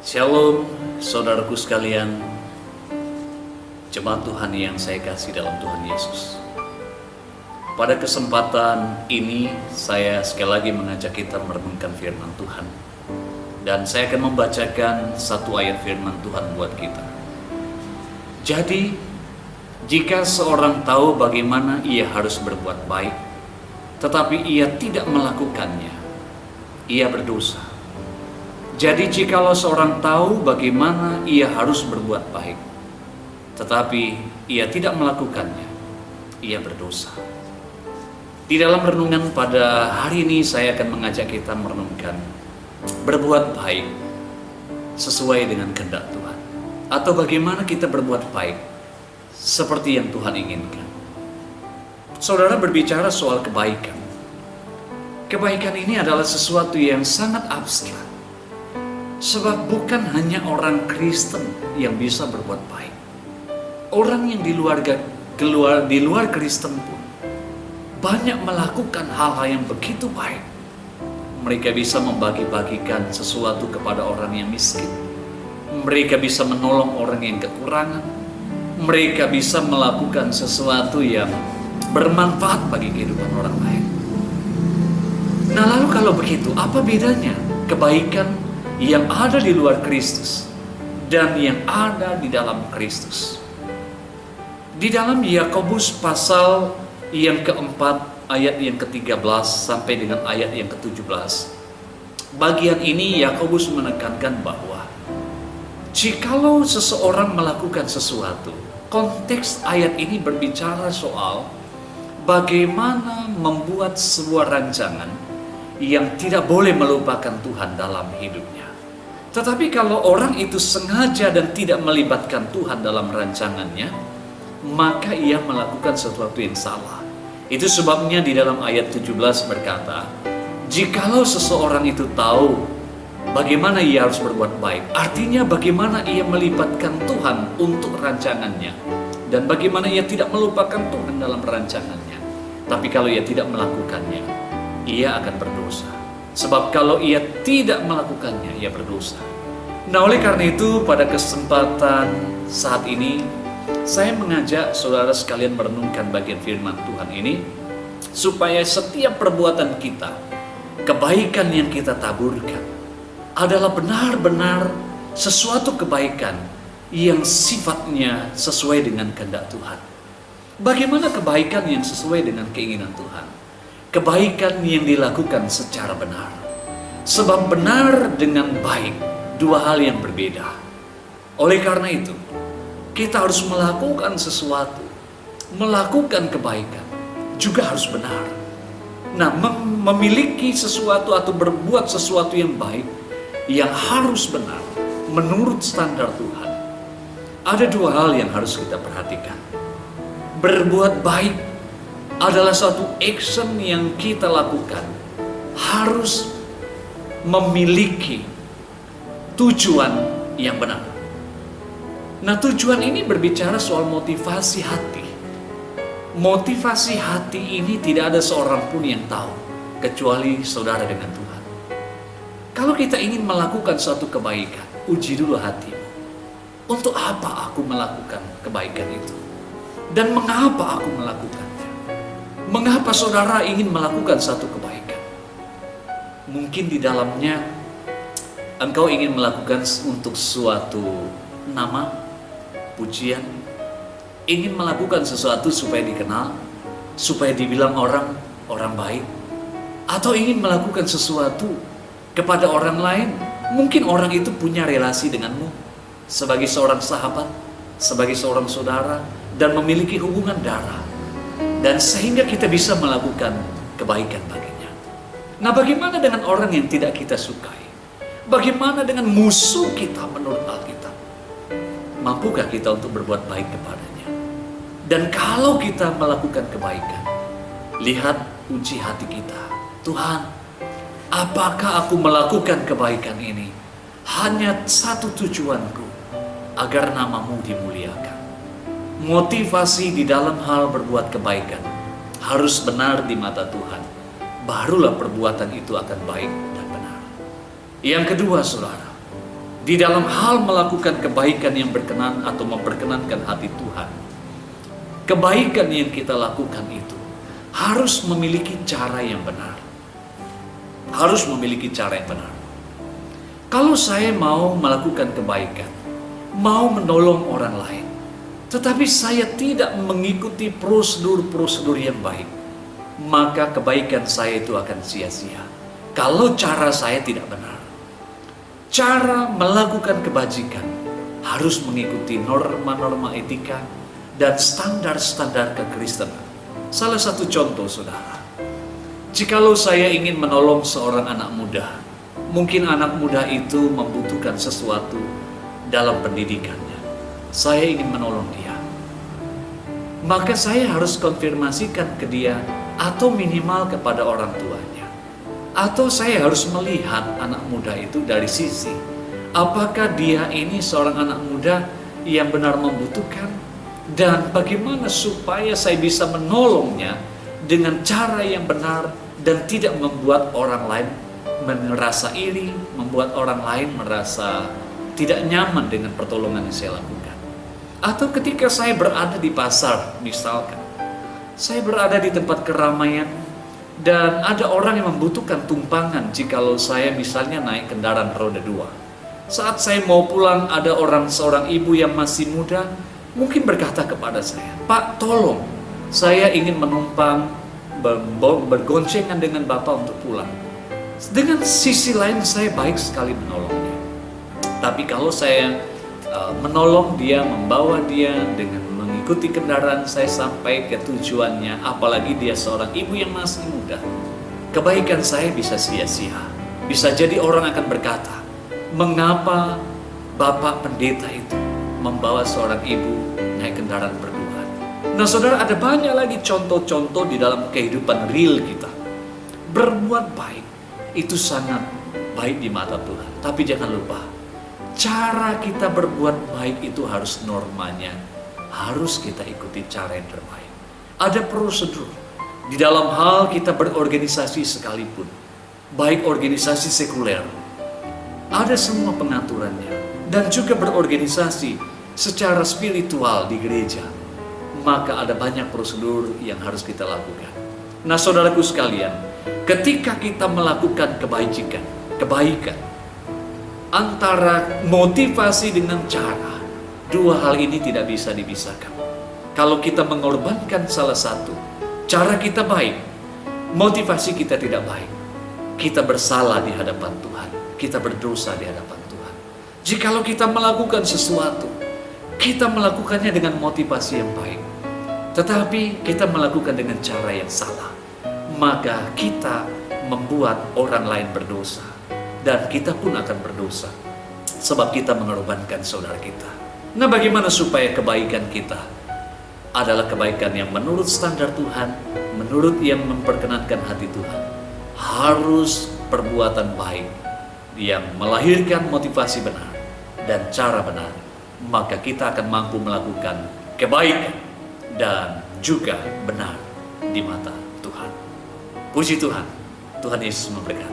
Shalom, saudaraku sekalian, jemaat Tuhan yang saya kasih dalam Tuhan Yesus. Pada kesempatan ini, saya sekali lagi mengajak kita merenungkan firman Tuhan. Dan saya akan membacakan satu ayat firman Tuhan buat kita. Jadi, jika seorang tahu bagaimana ia harus berbuat baik, tetapi ia tidak melakukannya, ia berdosa. Jadi jikalau seorang tahu bagaimana ia harus berbuat baik, tetapi ia tidak melakukannya, ia berdosa. Di dalam renungan pada hari ini saya akan mengajak kita merenungkan berbuat baik sesuai dengan kehendak Tuhan. Atau bagaimana kita berbuat baik seperti yang Tuhan inginkan. Saudara berbicara soal kebaikan. Kebaikan ini adalah sesuatu yang sangat abstrak. Sebab bukan hanya orang Kristen yang bisa berbuat baik. Orang yang di luar Kristen pun banyak melakukan hal-hal yang begitu baik. Mereka bisa membagi-bagikan sesuatu kepada orang yang miskin. Mereka bisa menolong orang yang kekurangan. Mereka bisa melakukan sesuatu yang bermanfaat bagi kehidupan orang lain. Nah, lalu kalau begitu, apa bedanya kebaikan yang ada di luar Kristus dan yang ada di dalam Kristus? Di dalam Yakobus pasal yang keempat ayat yang ke-13 sampai dengan ayat yang ke-17, bagian ini Yakobus menekankan bahwa jikalau seseorang melakukan sesuatu, konteks ayat ini berbicara soal bagaimana membuat sebuah rancangan yang tidak boleh melupakan Tuhan dalam hidupnya. Tetapi kalau orang itu sengaja dan tidak melibatkan Tuhan dalam rancangannya, maka ia melakukan sesuatu yang salah. Itu sebabnya di dalam ayat 17 berkata, jikalau seseorang itu tahu bagaimana ia harus berbuat baik, artinya bagaimana ia melibatkan Tuhan untuk rancangannya, dan bagaimana ia tidak melupakan Tuhan dalam rancangannya. Tapi kalau ia tidak melakukannya, ia akan berdosa. Sebab kalau ia tidak melakukannya, ia berdosa. Nah, oleh karena itu pada kesempatan saat ini, saya mengajak saudara sekalian merenungkan bagian firman Tuhan ini, supaya setiap perbuatan kita, kebaikan yang kita taburkan, adalah benar-benar sesuatu kebaikan yang sifatnya sesuai dengan kehendak Tuhan. Bagaimana kebaikan yang sesuai dengan keinginan Tuhan? Kebaikan yang dilakukan secara benar. Sebab benar dengan baik, dua hal yang berbeda. Oleh karena itu, kita harus melakukan sesuatu, melakukan kebaikan, juga harus benar. Nah, memiliki sesuatu atau berbuat sesuatu yang baik, yang harus benar, menurut standar Tuhan. Ada dua hal yang harus kita perhatikan. Berbuat baik adalah suatu action yang kita lakukan, harus memiliki tujuan yang benar. Nah, tujuan ini berbicara soal motivasi hati. Motivasi hati ini tidak ada seorang pun yang tahu, kecuali saudara dengan Tuhan. Kalau kita ingin melakukan suatu kebaikan, uji dulu hatimu. Untuk apa aku melakukan kebaikan itu? Dan mengapa aku melakukannya? Mengapa saudara ingin melakukan satu kebaikan? Mungkin di dalamnya engkau ingin melakukan untuk suatu nama, pujian, ingin melakukan sesuatu supaya dikenal, supaya dibilang orang baik, atau ingin melakukan sesuatu kepada orang lain. Mungkin orang itu punya relasi denganmu sebagai seorang sahabat, sebagai seorang saudara, dan memiliki hubungan darah. Dan sehingga kita bisa melakukan kebaikan baginya. Nah, bagaimana dengan orang yang tidak kita sukai? Bagaimana dengan musuh kita menurut Alkitab? Mampukah kita untuk berbuat baik kepadanya? Dan kalau kita melakukan kebaikan, lihat uji hati kita. Tuhan, apakah aku melakukan kebaikan ini hanya satu tujuanku, agar namamu dimuliakan? Motivasi di dalam hal berbuat kebaikan harus benar di mata Tuhan. Barulah perbuatan itu akan baik dan benar. Yang kedua, saudara, di dalam hal melakukan kebaikan yang berkenan atau memperkenankan hati Tuhan, kebaikan yang kita lakukan itu harus memiliki cara yang benar. Harus memiliki cara yang benar. Kalau saya mau melakukan kebaikan, mau menolong orang lain, tetapi saya tidak mengikuti prosedur-prosedur yang baik, maka kebaikan saya itu akan sia-sia. Kalau cara saya tidak benar. Cara melakukan kebajikan harus mengikuti norma-norma etika dan standar-standar kekristenan. Salah satu contoh, saudara, jikalau saya ingin menolong seorang anak muda, mungkin anak muda itu membutuhkan sesuatu dalam pendidikannya. Saya ingin menolong dia. Maka saya harus konfirmasikan ke dia atau minimal kepada orang tuanya. Atau saya harus melihat anak muda itu dari sisi, apakah dia ini seorang anak muda yang benar membutuhkan, dan bagaimana supaya saya bisa menolongnya dengan cara yang benar dan tidak membuat orang lain merasa iri, membuat orang lain merasa tidak nyaman dengan pertolongan yang saya lakukan. Atau ketika saya berada di pasar, misalkan saya berada di tempat keramaian dan ada orang yang membutuhkan tumpangan jikalau saya misalnya naik kendaraan roda 2. Saat saya mau pulang, ada seorang ibu yang masih muda mungkin berkata kepada saya, "Pak, tolong, saya ingin menumpang bergoncengan dengan Bapak untuk pulang." Dengan sisi lain saya baik sekali menolongnya. Tapi kalau saya menolong dia, membawa dia dengan mengikuti kendaraan saya sampai ke tujuannya, apalagi dia seorang ibu yang masih muda, kebaikan saya bisa sia-sia. Bisa jadi orang akan berkata, "Mengapa Bapak pendeta itu membawa seorang ibu naik kendaraan berdua?" Nah, saudara, ada banyak lagi contoh-contoh di dalam kehidupan real kita. Berbuat baik itu sangat baik di mata Tuhan. Tapi jangan lupa, cara kita berbuat baik itu harus normanya, harus kita ikuti cara yang terbaik. Ada prosedur di dalam hal kita berorganisasi sekalipun, baik organisasi sekuler, ada semua pengaturannya, dan juga berorganisasi secara spiritual di gereja, maka ada banyak prosedur yang harus kita lakukan. Nah, saudaraku sekalian, ketika kita melakukan kebaikan, antara motivasi dengan cara, dua hal ini tidak bisa dipisahkan. Kalau kita mengorbankan salah satu, cara kita baik, motivasi kita tidak baik, kita bersalah di hadapan Tuhan, kita berdosa di hadapan Tuhan. Jikalau kita melakukan sesuatu, kita melakukannya dengan motivasi yang baik, tetapi kita melakukan dengan cara yang salah, maka kita membuat orang lain berdosa. Dan kita pun akan berdosa, sebab kita mengorbankan saudara kita. Nah, bagaimana supaya kebaikan kita adalah kebaikan yang menurut standar Tuhan, menurut yang memperkenankan hati Tuhan? Harus perbuatan baik yang melahirkan motivasi benar dan cara benar. Maka kita akan mampu melakukan kebaikan dan juga benar di mata Tuhan. Puji Tuhan, Tuhan Yesus memberkati.